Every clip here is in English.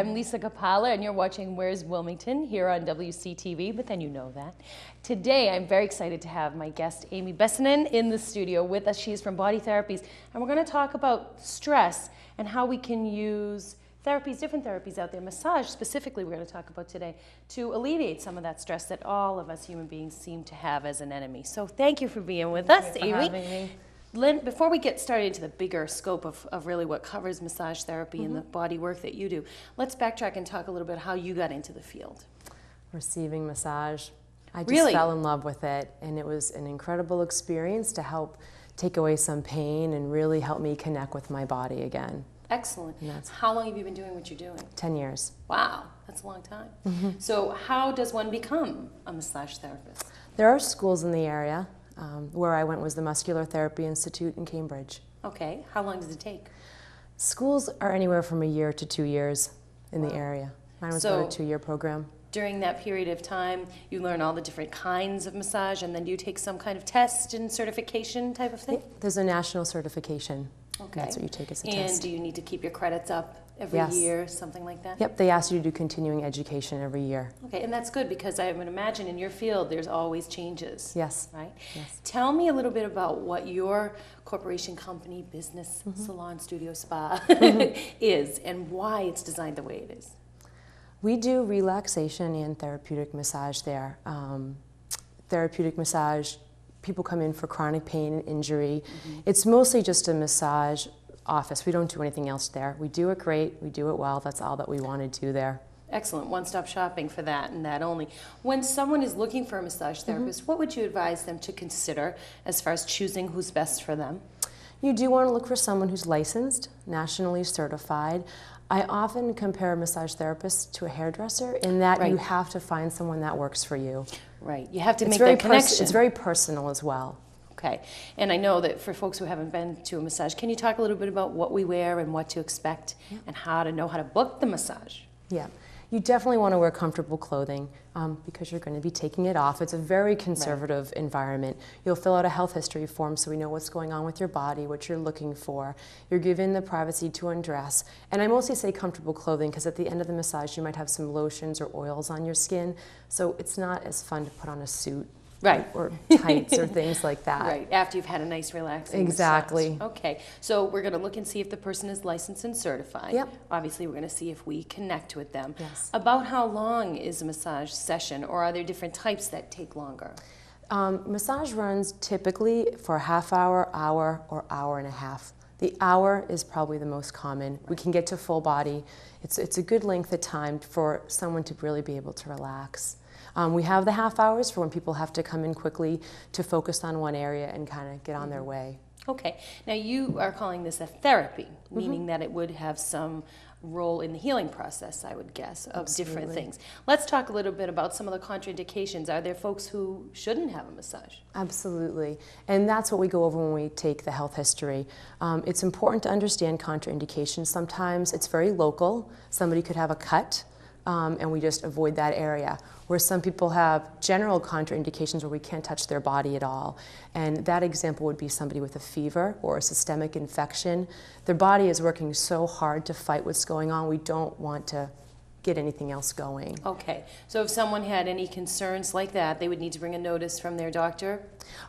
I'm Lisa Capala, and you're watching Where's Wilmington here on WCTV, but then you know that. Today, I'm very excited to have my guest, Amy Besonen, in the studio with us. She's from Body Therapies, and we're going to talk about stress and how we can use therapies, different therapies out there, massage specifically we're going to talk about today, to alleviate some of that stress that all of us human beings seem to have as an enemy. So thank you for being with us, Amy. Thank you for having me. Lynn, before we get started into the bigger scope of really what covers massage therapy and the body work that you do, let's backtrack and talk a little bit how you got into the field. Receiving massage. I just Really? fell in love with it, and it was an incredible experience to help take away some pain and really help me connect with my body again. Excellent. How long have you been doing what you're doing? 10 years. Wow, that's a long time. So how does one become a massage therapist? There are schools in the area. Where I went was the Muscular Therapy Institute in Cambridge. Okay, how long does it take? Schools are anywhere from a year to 2 years in the area. Mine was about a 2-year program. During that period of time, you learn all the different kinds of massage, and then do you take some kind of test and certification type of thing? There's a national certification. Okay. That's what you take as a test. And do you need to keep your credits up every year, something like that? Yep, they ask you to do continuing education every year. Okay, and that's good because I would imagine in your field there's always changes. Yes. Right? Yes. Tell me a little bit about what your corporation, company, business, salon, studio, spa is and why it's designed the way it is. We do relaxation and therapeutic massage there. Therapeutic massage, people come in for chronic pain and injury. It's mostly just a massage office. We don't do anything else there. We do it great, we do it well. That's all that we want to do there. Excellent. One-stop shopping for that and that only. When someone is looking for a massage therapist, what would you advise them to consider as far as choosing who's best for them? You do want to look for someone who's licensed, nationally certified. I often compare a massage therapist to a hairdresser in that you have to find someone that works for you. Right. You have to make that connection. It's very personal as well. Okay. And I know that for folks who haven't been to a massage, can you talk a little bit about what we wear and what to expect and how to know how to book the massage? Yeah. You definitely want to wear comfortable clothing because you're going to be taking it off. It's a very conservative environment. You'll fill out a health history form so we know what's going on with your body, what you're looking for. You're given the privacy to undress. And I mostly say comfortable clothing because at the end of the massage you might have some lotions or oils on your skin, so it's not as fun to put on a suit. Right. Or tights or things like that. Right, after you've had a nice relaxing Exactly. massage. Okay, so we're going to look and see if the person is licensed and certified. Yep. Obviously, we're going to see if we connect with them. Yes. About how long is a massage session, or are there different types that take longer? Massage runs typically for a half hour, or hour and a half. The hour is probably the most common. We can get to full body. It's a good length of time for someone to really be able to relax. We have the half hours for when people have to come in quickly to focus on one area and kind of get on their way. Okay. Now you are calling this a therapy, meaning that it would have some role in the healing process, I would guess, of different things. Let's talk a little bit about some of the contraindications. Are there folks who shouldn't have a massage? Absolutely. And that's what we go over when we take the health history. It's important to understand contraindications. Sometimes it's very local. Somebody could have a cut. And we just avoid that area. Where some people have general contraindications where we can't touch their body at all. And that example would be somebody with a fever or a systemic infection. Their body is working so hard to fight what's going on, we don't want to get anything else going. Okay, so if someone had any concerns like that, they would need to bring a notice from their doctor?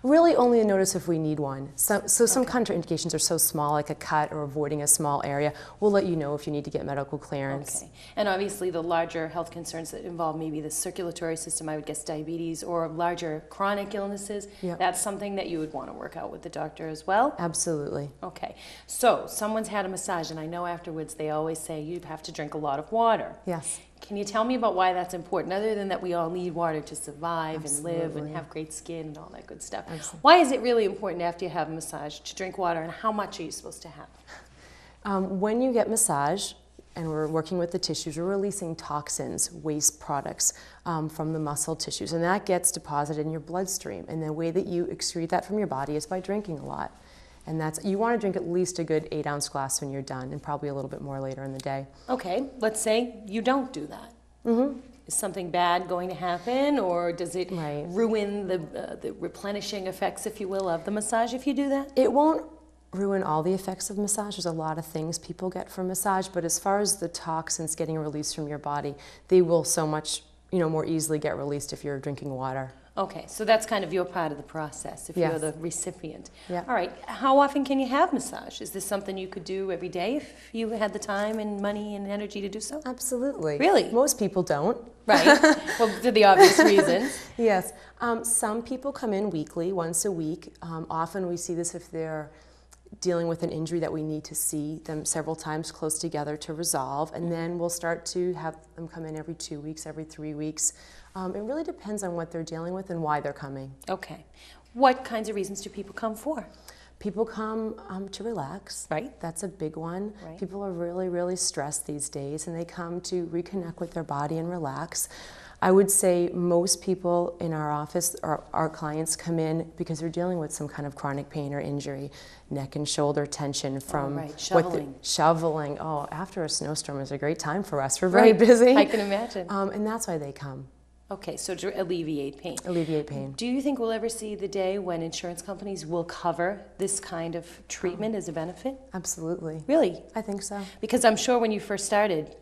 Really only a notice if we need one. So some contraindications are so small, like a cut or avoiding a small area. We'll let you know if you need to get medical clearance. Okay, and obviously the larger health concerns that involve maybe the circulatory system, I would guess diabetes, or larger chronic illnesses, that's something that you would want to work out with the doctor as well? Absolutely. Okay, so someone's had a massage, and I know afterwards they always say you have to drink a lot of water. Yes. Can you tell me about why that's important, other than that we all need water to survive and live and have great skin and all that good stuff? Absolutely. Why is it really important after you have a massage to drink water, and how much are you supposed to have? When you get massage, and we're working with the tissues, we're releasing toxins, waste products from the muscle tissues, and that gets deposited in your bloodstream. And the way that you excrete that from your body is by drinking a lot. And you want to drink at least a good 8-ounce glass when you're done, and probably a little bit more later in the day. Okay, let's say you don't do that. Is something bad going to happen, or does it ruin the replenishing effects, if you will, of the massage if you do that? It won't ruin all the effects of massage. There's a lot of things people get from massage, but as far as the toxins getting released from your body, they will so much, more easily get released if you're drinking water. Okay, so that's kind of your part of the process if Yes. you're the recipient. Yeah. All right, how often can you have massage? Is this something you could do every day if you had the time and money and energy to do so? Absolutely. Really? Most people don't. Right, well, for the obvious reasons. Yes. Some people come in weekly, once a week. Often we see this if they're dealing with an injury that we need to see them several times close together to resolve, and then we'll start to have them come in every 2 weeks, every 3 weeks. It really depends on what they're dealing with and why they're coming. Okay. What kinds of reasons do people come for? People come to relax. Right. That's a big one. Right. People are really, really stressed these days, and they come to reconnect with their body and relax. I would say most people in our office, our clients, come in because they're dealing with some kind of chronic pain or injury, neck and shoulder tension from shoveling. Oh, after a snowstorm is a great time for us. We're very busy. I can imagine. And that's why they come. Okay, so to alleviate pain. Alleviate pain. Do you think we'll ever see the day when insurance companies will cover this kind of treatment as a benefit? Absolutely. Really? I think so. Because I'm sure when you first started,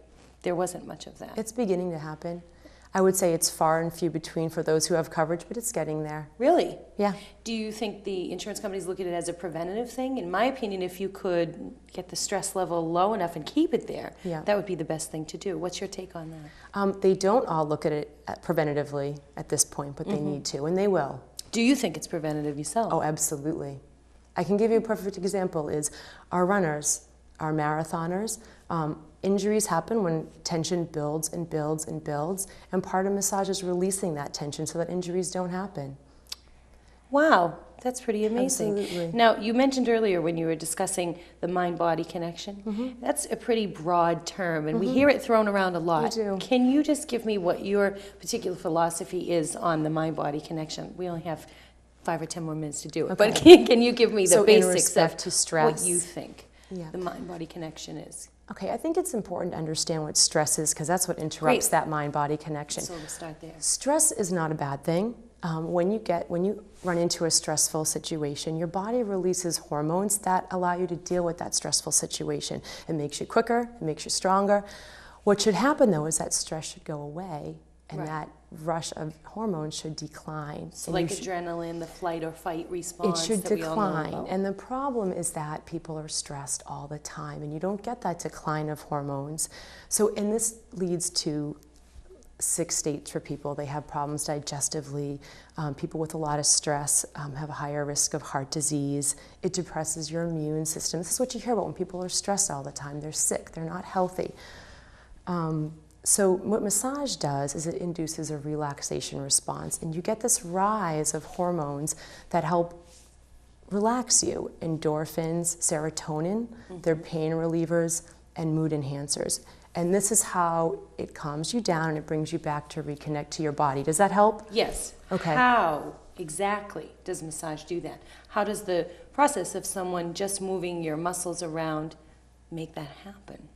there wasn't much of that. It's beginning to happen. I would say it's far and few between for those who have coverage, but it's getting there. Really? Yeah. Do you think the insurance companies look at it as a preventative thing? In my opinion, if you could get the stress level low enough and keep it there, that would be the best thing to do. What's your take on that? They don't all look at it preventatively at this point, but they need to, and they will. Do you think it's preventative yourself? Oh, absolutely. I can give you a perfect example is our runners, our marathoners. Injuries happen when tension builds and builds and builds, and part of massage is releasing that tension so that injuries don't happen. Wow, that's pretty amazing. Absolutely. Now, you mentioned earlier when you were discussing the mind-body connection. That's a pretty broad term, and we hear it thrown around a lot. We do. Can you just give me what your particular philosophy is on the mind-body connection? We only have 5 or 10 more minutes to do it, but can you give me the basics of to stress, what you think the mind-body connection is? Okay, I think it's important to understand what stress is because that's what interrupts that mind-body connection. So we'll start there. Stress is not a bad thing. When you run into a stressful situation, your body releases hormones that allow you to deal with that stressful situation. It makes you quicker, it makes you stronger. What should happen though is that stress should go away and that rush of hormones should decline. So like adrenaline, the flight or fight response. It should that we all know decline. about. And the problem is that people are stressed all the time and you don't get that decline of hormones. And this leads to 6 states for people. They have problems digestively. People with a lot of stress have a higher risk of heart disease. It depresses your immune system. This is what you hear about when people are stressed all the time. They're sick, they're not healthy. So what massage does is it induces a relaxation response, and you get this rise of hormones that help relax you. Endorphins, serotonin, they're pain relievers, and mood enhancers. And this is how it calms you down and it brings you back to reconnect to your body. Does that help? Yes. Okay. How exactly does massage do that? How does the process of someone just moving your muscles around make that happen?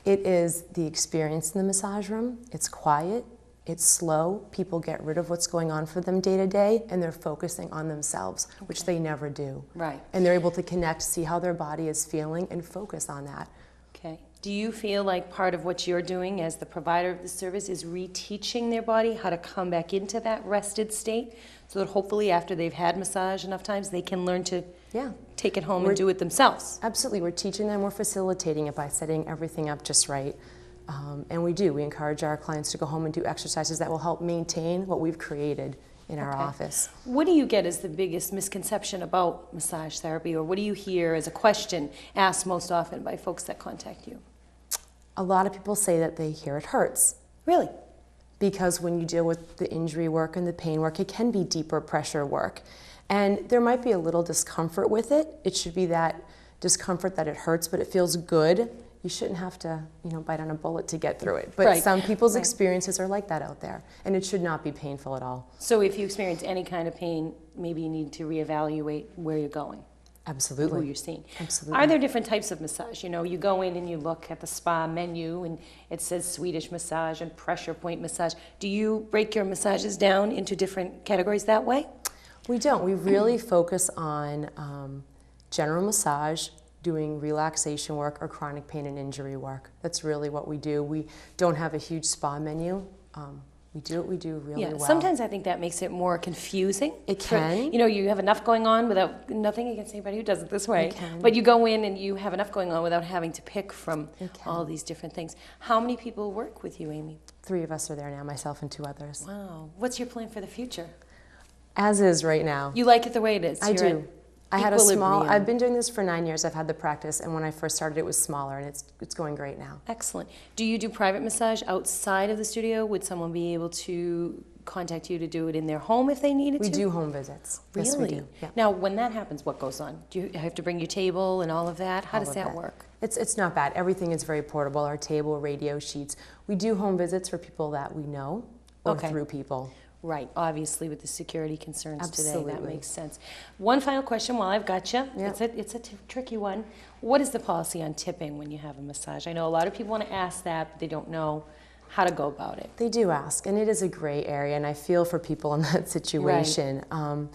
It is the experience in the massage room. It's quiet, it's slow. People get rid of what's going on for them day to day, and they're focusing on themselves, which they never do. Right. And they're able to connect, see how their body is feeling, and focus on that. Okay. Do you feel like part of what you're doing as the provider of the service is reteaching their body how to come back into that rested state so that hopefully after they've had massage enough times they can learn to take it home and do it themselves? Absolutely. We're teaching them, we're facilitating it by setting everything up just right. And we encourage our clients to go home and do exercises that will help maintain what we've created in our office. What do you get as the biggest misconception about massage therapy, or what do you hear as a question asked most often by folks that contact you? A lot of people say that they hear it hurts. Really? Because when you deal with the injury work and the pain work, it can be deeper pressure work. And there might be a little discomfort with it. It should be that discomfort that it hurts, but it feels good. You shouldn't have to, bite on a bullet to get through it. But some people's experiences are like that out there, and it should not be painful at all. So if you experience any kind of pain, maybe you need to reevaluate where you're going. Absolutely. Who you're seeing. Absolutely. Are there different types of massage? You go in and you look at the spa menu and it says Swedish massage and pressure point massage. Do you break your massages down into different categories that way? We don't. We really focus on general massage, doing relaxation work, or chronic pain and injury work. That's really what we do. We don't have a huge spa menu. We do what we do really well. Sometimes I think that makes it more confusing. It can. You know, you have enough going on without, nothing against anybody who does it this way, but you go in and you have enough going on without having to pick from all these different things. How many people work with you, Amy? 3 of us are there now, myself and 2 others. Wow. What's your plan for the future? As is right now. You like it the way it is? I do. I had a small, equilibrium. I've been doing this for 9 years. I've had the practice, and when I first started it was smaller, and it's going great now. Excellent. Do you do private massage outside of the studio? Would someone be able to contact you to do it in their home if they needed to? We do home visits. Really? Yes, we do. Yeah. Now, when that happens, what goes on? Do you have to bring your table and all of that? How does that work? It's not bad. Everything is very portable. Our table, radio, sheets. We do home visits for people that we know or through people. Right, obviously with the security concerns Absolutely. today, that makes sense. One final question while I've got you. Yeah. It's a tricky one. What is the policy on tipping when you have a massage? I know a lot of people want to ask that, but they don't know how to go about it. They do ask, and it is a gray area, and I feel for people in that situation. Right.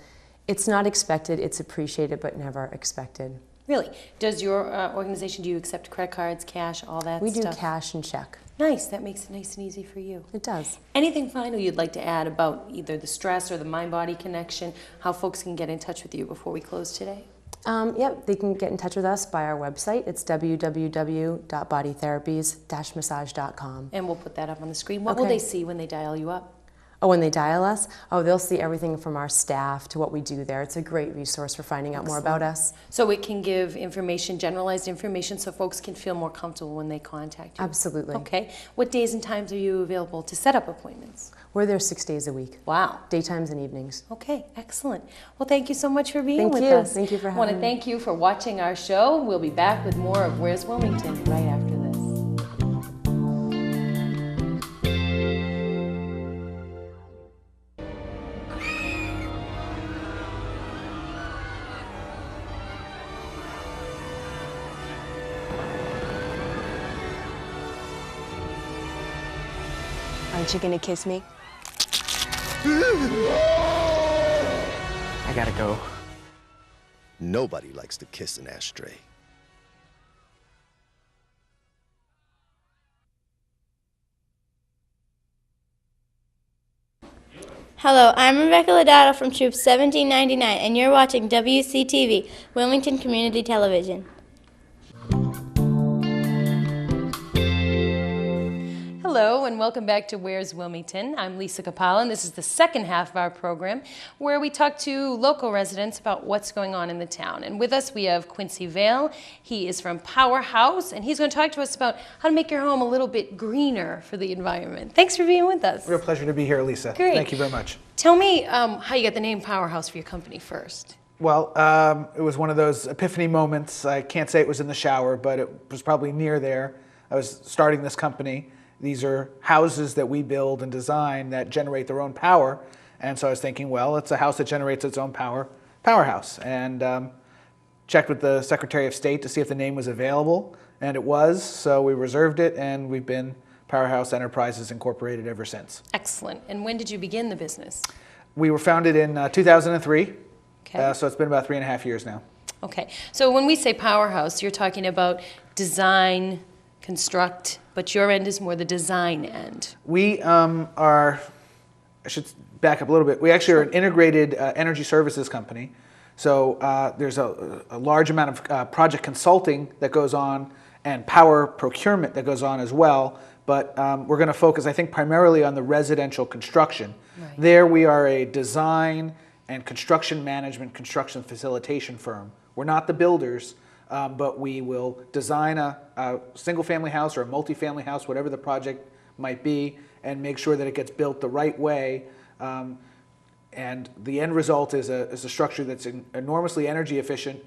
It's not expected, it's appreciated, but never expected. Really? Does your organization, do you accept credit cards, cash, all that We stuff? do cash and check. Nice, that makes it nice and easy for you. It does. Anything final you'd like to add about either the stress or the mind-body connection, how folks can get in touch with you before we close today? Yep, they can get in touch with us by our website. It's www.bodytherapies-massage.com. And we'll put that up on the screen. What will they see when they dial you up? Oh, when they dial us? Oh, they'll see everything from our staff to what we do there. It's a great resource for finding out more about us. So it can give information, generalized information, so folks can feel more comfortable when they contact you? Absolutely. Okay. What days and times are you available to set up appointments? We're there 6 days a week. Wow. Daytimes and evenings. Okay, excellent. Well, thank you so much for being with us. Thank you for having me. I want to thank you for watching our show. We'll be back with more of Where's Wilmington right after this. Aren't you gonna kiss me? I gotta go. Nobody likes to kiss an ashtray. Hello, I'm Rebecca Lodato from Troop 1799, and you're watching WCTV, Wilmington Community Television. Hello and welcome back to Where's Wilmington. I'm Lisa Capalla, and this is the second half of our program where we talk to local residents about what's going on in the town. And with us we have Quincy Vale. He is from Powerhouse, and he's going to talk to us about how to make your home a little bit greener for the environment. Thanks for being with us. Real pleasure to be here, Lisa. Great. Thank you very much. Tell me how you got the name Powerhouse for your company first. Well, it was one of those epiphany moments. I can't say it was in the shower, but it was probably near there. I was starting this company. These are houses that we build and design that generate their own power. And so I was thinking, well, it's a house that generates its own power, Powerhouse. And checked with the Secretary of State to see if the name was available, and it was. So we reserved it, and we've been Powerhouse Enterprises Incorporated ever since. Excellent. And when did you begin the business? We were founded in 2003, Okay. so it's been about 3.5 years now. Okay. So when we say Powerhouse, you're talking about design, construct, but your end is more the design end. We are, I should back up a little bit, we actually are an integrated energy services company. So there's a large amount of project consulting that goes on and power procurement that goes on as well. But we're going to focus, I think, primarily on the residential construction. Right. There we are a design and construction management, construction facilitation firm. We're not the builders, but we will design a single-family house or a multi-family house, whatever the project might be, and make sure that it gets built the right way. And the end result is a structure that's enormously energy efficient,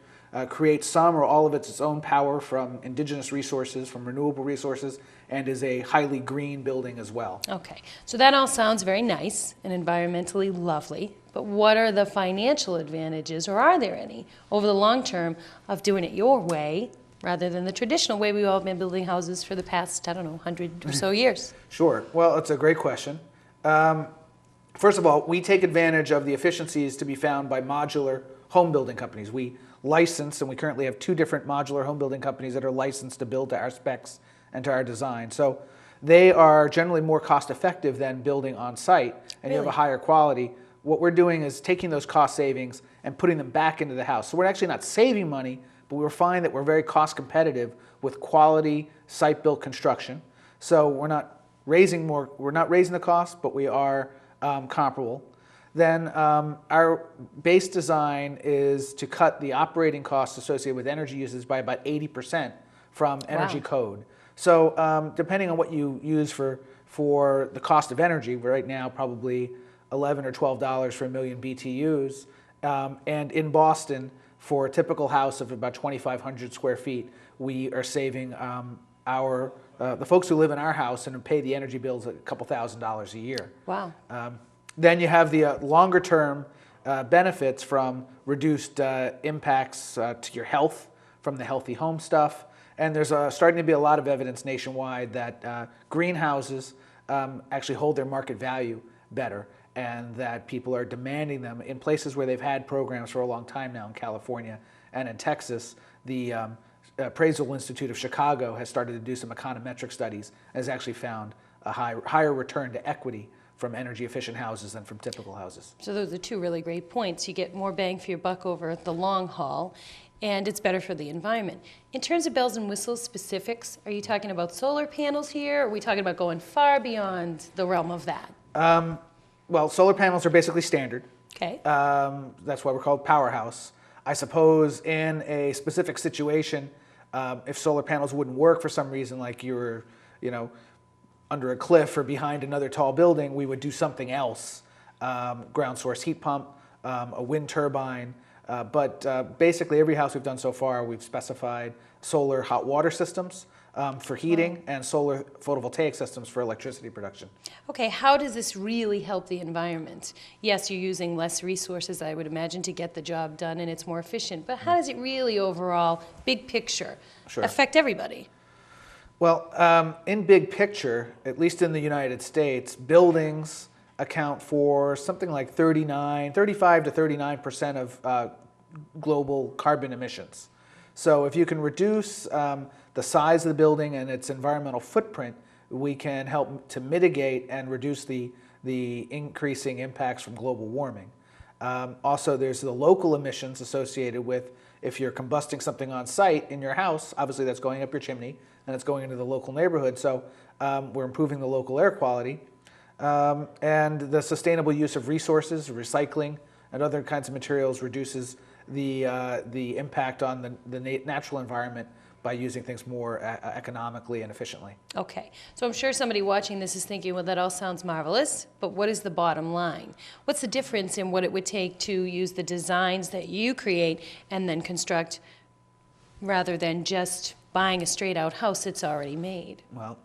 creates some or all of its own power from indigenous resources, from renewable resources, and is a highly green building as well. Okay, so that all sounds very nice and environmentally lovely, but what are the financial advantages, or are there any, over the long term of doing it your way rather than the traditional way we've all been building houses for the past, I don't know, 100 or so years? Sure. Well, it's a great question. First of all, we take advantage of the efficiencies to be found by modular home building companies. We licensed, and we currently have 2 different modular home building companies that are licensed to build to our specs and to our design. So they are generally more cost effective than building on site, and you have a higher quality. What we're doing is taking those cost savings and putting them back into the house. So we're actually not saving money, but we're finding that we're very cost competitive with quality site-built construction. So we're not raising the cost, but we are comparable. Then our base design is to cut the operating costs associated with energy uses by about 80% from energy code. So depending on what you use for the cost of energy, right now probably $11 or $12 for a million BTUs, and in Boston, for a typical house of about 2,500 square feet, we are saving the folks who live in our house and pay the energy bills a couple $1,000s a year. Wow. Then you have the longer term benefits from reduced impacts to your health from the healthy home stuff. And there's starting to be a lot of evidence nationwide that greenhouses actually hold their market value better, and that people are demanding them in places where they've had programs for a long time now in California and in Texas. The Appraisal Institute of Chicago has started to do some econometric studies and has actually found a higher return to equity from energy efficient houses than from typical houses. So those are 2 really great points. You get more bang for your buck over the long haul, and it's better for the environment. In terms of bells and whistles specifics, are you talking about solar panels here? Or are we talking about going far beyond the realm of that? Well, solar panels are basically standard. Okay. That's why we're called Powerhouse. I suppose in a specific situation, if solar panels wouldn't work for some reason, like you were, under a cliff or behind another tall building, we would do something else. Ground source heat pump, a wind turbine. But basically every house we've done so far, we've specified solar hot water systems for heating and solar photovoltaic systems for electricity production. Okay, how does this really help the environment? Yes, you're using less resources, I would imagine, to get the job done, and it's more efficient. But how does it really overall, big picture, affect everybody? Well, in big picture, at least in the United States, buildings account for something like 35 to 39% of global carbon emissions. So if you can reduce the size of the building and its environmental footprint, we can help to mitigate and reduce the increasing impacts from global warming. Also, there's the local emissions associated with if you're combusting something on site in your house, obviously that's going up your chimney and it's going into the local neighborhood. So we're improving the local air quality. And the sustainable use of resources, recycling, and other kinds of materials reduces the impact on the natural environment by using things more economically and efficiently. Okay, so I'm sure somebody watching this is thinking, well, that all sounds marvelous, but what is the bottom line? What's the difference in what it would take to use the designs that you create and then construct rather than just buying a straight out house that's already made? Well,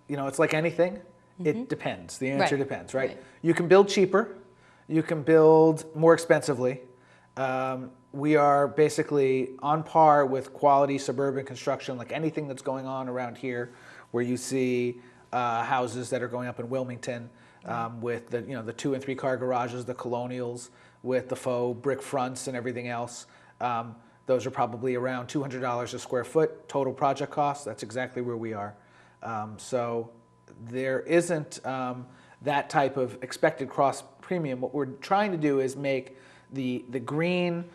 it's like anything. It depends. The answer depends, right? Right. You can build cheaper. You can build more expensively. We are basically on par with quality suburban construction, like anything that's going on around here, where you see houses that are going up in Wilmington with the 2 and 3 car garages, the colonials, with the faux brick fronts and everything else. Those are probably around $200 a square foot total project cost. That's exactly where we are. So there isn't that type of expected cross premium. What we're trying to do is make the green,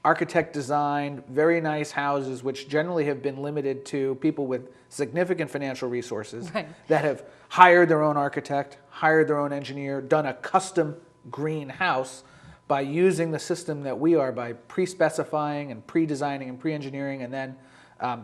architect designed, very nice houses, which generally have been limited to people with significant financial resources that have hired their own architect, hired their own engineer, done a custom green house by using the system that we are, by pre-specifying and pre-designing and pre-engineering, and then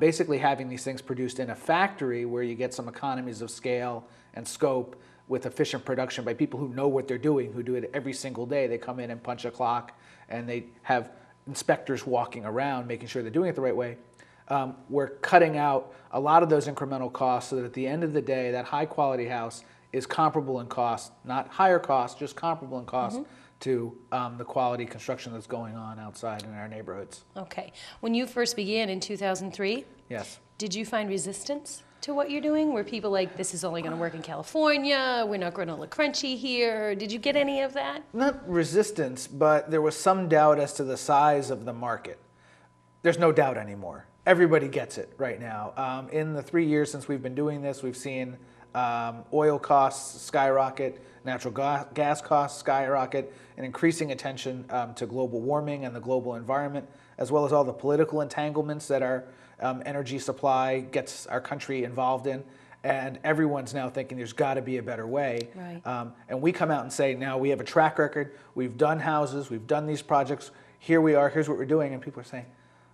basically having these things produced in a factory where you get some economies of scale and scope with efficient production by people who know what they're doing, who do it every single day. They come in and punch a clock, and they have inspectors walking around making sure they're doing it the right way. We're cutting out a lot of those incremental costs so that at the end of the day, that high quality house is comparable in cost, not higher cost, just comparable in cost to the quality construction that's going on outside in our neighborhoods. Okay. When you first began in 2003, Yes. did you find resistance to what you're doing? Were people like, this is only going to work in California, we're not granola crunchy here? Did you get any of that? Not resistance, but there was some doubt as to the size of the market. there's no doubt anymore. Everybody gets it right now. In the 3 years since we've been doing this, we've seen oil costs skyrocket, natural gas costs skyrocket, and increasing attention to global warming and the global environment, as well as all the political entanglements that our energy supply gets our country involved in. And everyone's now thinking there's got to be a better way. Right. And we come out and say, now we have a track record, we've done houses, we've done these projects, here we are, here's what we're doing. And people are saying,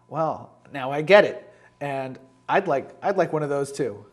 well, now I get it. And I'd like one of those too.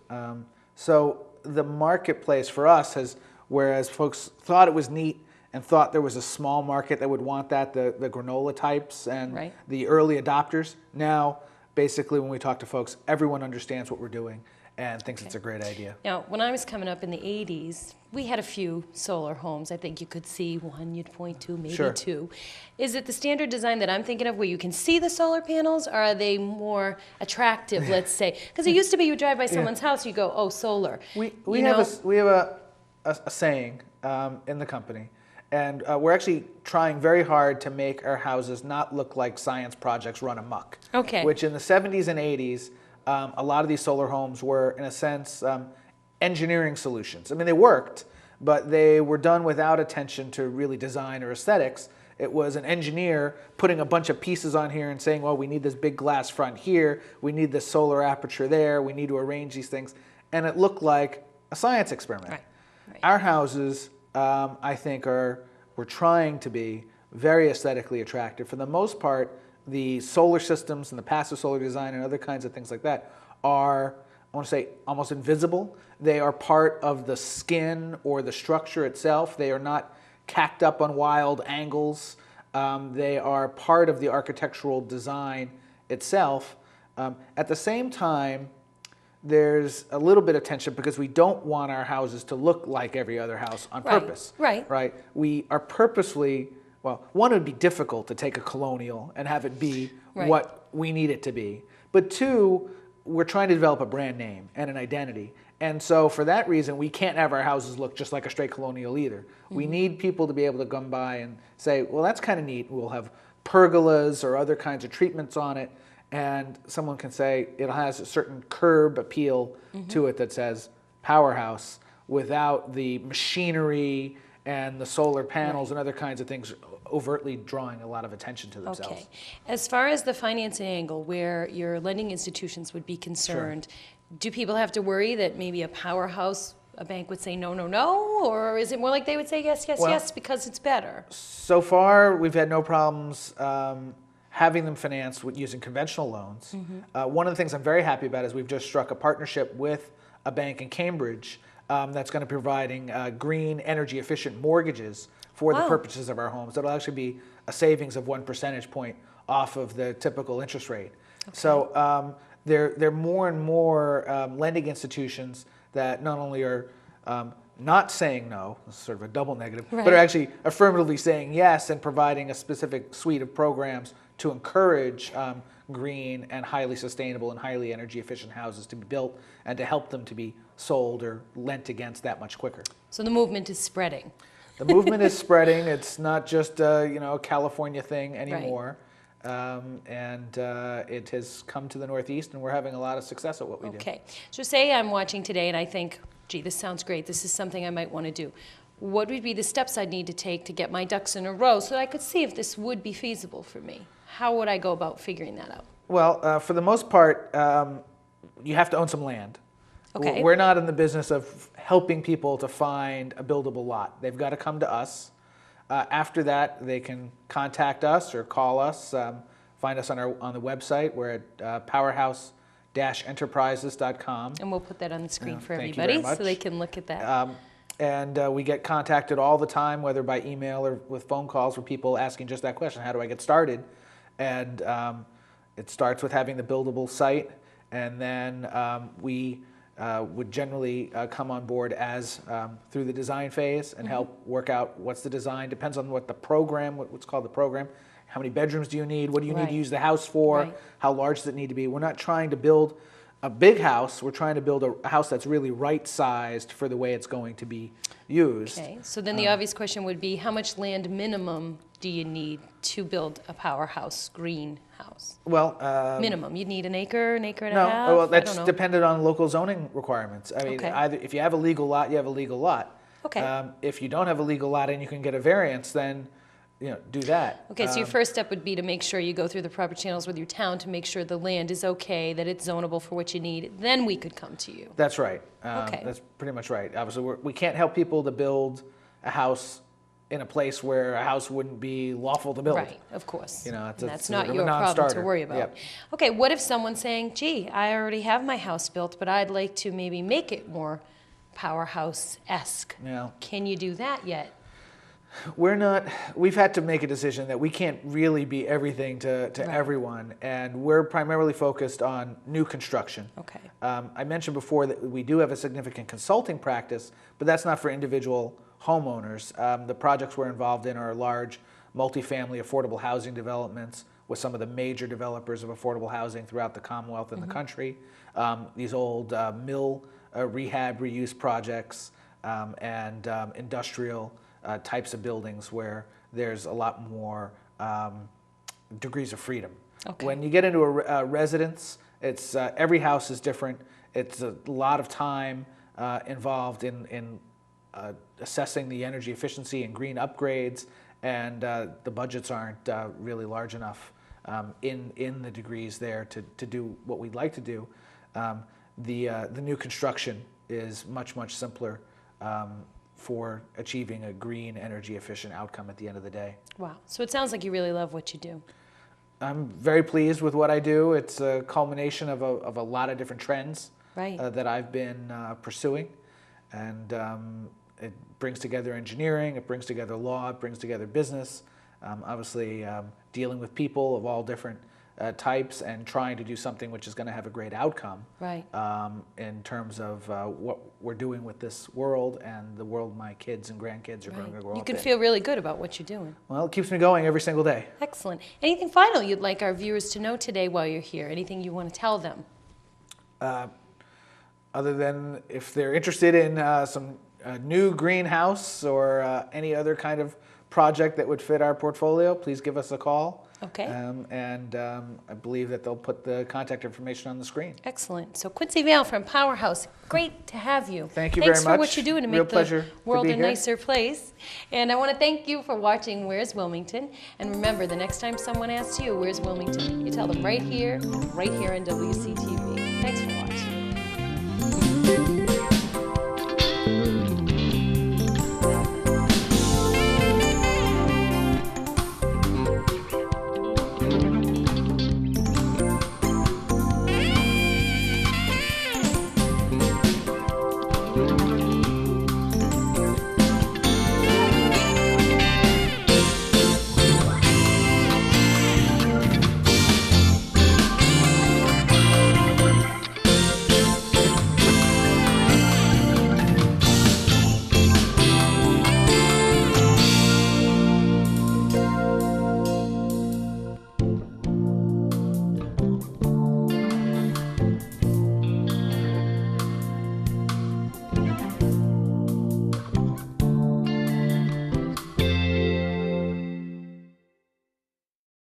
So the marketplace for us has, whereas folks thought it was neat and thought there was a small market that would want that, the granola types and Right. the early adopters, now basically when we talk to folks, everyone understands what we're doing and thinks it's a great idea. Now, when I was coming up in the 80s, we had a few solar homes. I think you could see one, you'd point to, maybe Sure. two. Is it the standard design that I'm thinking of where you can see the solar panels, or are they more attractive, let's say? Because it used to be you drive by someone's house, you go, oh, solar. We have a saying in the company, and we're actually trying very hard to make our houses not look like science projects run amok. Okay. Which in the 70s and 80s, a lot of these solar homes were, in a sense, engineering solutions. I mean, they worked, but they were done without attention to really design or aesthetics. It was an engineer putting a bunch of pieces on here and saying, well, we need this big glass front here, we need this solar aperture there, we need to arrange these things. And it looked like a science experiment. Right. Right. Our houses, I think, we're trying to be very aesthetically attractive. For the most part, the solar systems and the passive solar design and other kinds of things like that are, I want to say, almost invisible. They are part of the skin or the structure itself. They are not cacked up on wild angles. They are part of the architectural design itself. At the same time, there's a little bit of tension because we don't want our houses to look like every other house on purpose. Right. Right. We are purposely, well, one, it would be difficult to take a colonial and have it be what we need it to be. But two, we're trying to develop a brand name and an identity. And so for that reason, we can't have our houses look just like a straight colonial either. Mm-hmm. We need people to be able to come by and say, well, that's kind of neat. We'll have pergolas or other kinds of treatments on it. And someone can say it has a certain curb appeal to it that says powerhouse without the machinery and the solar panels and other kinds of things overtly drawing a lot of attention to themselves. Okay. As far as the financing angle, where your lending institutions would be concerned, do people have to worry that maybe a powerhouse, a bank would say no, no, no? Or is it more like they would say yes, yes, yes, because it's better? So far, we've had no problems having them financed using conventional loans. One of the things I'm very happy about is we've just struck a partnership with a bank in Cambridge that's going to be providing green, energy-efficient mortgages for the purposes of our homes. That'll actually be a savings of 1 percentage point off of the typical interest rate. Okay. So there are more and more lending institutions that not only are not saying no, this is sort of a double negative, but are actually affirmatively saying yes and providing a specific suite of programs to encourage green and highly sustainable and highly energy efficient houses to be built and to help them to be sold or lent against that much quicker. So the movement is spreading. The movement is spreading. It's not just a California thing anymore. And it has come to the Northeast, and we're having a lot of success at what we do. Okay. So say I'm watching today and I think, gee, this sounds great. This is something I might want to do. What would be the steps I'd need to take to get my ducks in a row so that I could see if this would be feasible for me? How would I go about figuring that out? Well, for the most part, you have to own some land. Okay. We're not in the business of helping people to find a buildable lot. They've got to come to us. After that, they can contact us or call us. Find us on the website. We're at powerhouse-enterprises.com. And we'll put that on the screen for thank you everybody very much. so they can look at that. And we get contacted all the time, whether by email or with phone calls, for people asking just that question: how do I get started? And it starts with having the buildable site, and then we would generally come on board as through the design phase and help work out what's the design. Depends on what the program, what's called the program. How many bedrooms do you need? What do you need to use the house for? How large does it need to be? We're not trying to build a big house. We're trying to build a house that's really right-sized for the way it's going to be used. Okay, so then the obvious question would be, how much land minimum do you need to build a powerhouse greenhouse? Well, Minimum, you'd need an acre and a no, half? well, I that's don't know. dependent on local zoning requirements. I mean, Okay. either if you have a legal lot, you have a legal lot. Okay. If you don't have a legal lot and you can get a variance, then do that. Okay, so your first step would be to make sure you go through the proper channels with your town to make sure the land is okay, that it's zonable for what you need. Then we could come to you. That's right. Okay. That's pretty much right. Obviously, we can't help people to build a house in a place where a house wouldn't be lawful to build. Right, of course. You know, And it's that's sort not of a your problem to non-starter. worry about. Yep. Okay, what if someone's saying, gee, I already have my house built, but I'd like to maybe make it more powerhouse-esque. Yeah. Can you do that yet? We've had to make a decision that we can't really be everything to everyone, and we're primarily focused on new construction. Okay. I mentioned before that we do have a significant consulting practice, but that's not for individual homeowners. The projects we're involved in are large multifamily affordable housing developments with some of the major developers of affordable housing throughout the Commonwealth and the country. These old mill rehab reuse projects and industrial types of buildings where there's a lot more degrees of freedom. Okay. When you get into a residence, it's every house is different. It's a lot of time involved in assessing the energy efficiency and green upgrades, and the budgets aren't really large enough in the degrees there to do what we'd like to do. The new construction is much simpler for achieving a green, energy efficient outcome at the end of the day. Wow. So it sounds like you really love what you do. I'm very pleased with what I do. It's a culmination of a lot of different trends Right. that I've been pursuing, and it brings together engineering, it brings together law, it brings together business, obviously dealing with people of all different types and trying to do something which is going to have a great outcome. Right. In terms of what we're doing with this world and the world my kids and grandkids are going to grow You up can in. feel really good about what you're doing. Well, it keeps me going every single day. Excellent. Anything final you'd like our viewers to know today while you're here? Anything you want to tell them? Other than if they're interested in some new greenhouse or any other kind of project that would fit our portfolio, please give us a call. Okay. I believe that they'll put the contact information on the screen. Excellent. So Quincy Vale from Powerhouse, great to have you. Thank you Thanks very for much. what you're doing to Real make pleasure the to world be a here. nicer place. And I want to thank you for watching Where's Wilmington. And remember, the next time someone asks you, where's Wilmington, you tell them right here on WCTV. Thanks for watching.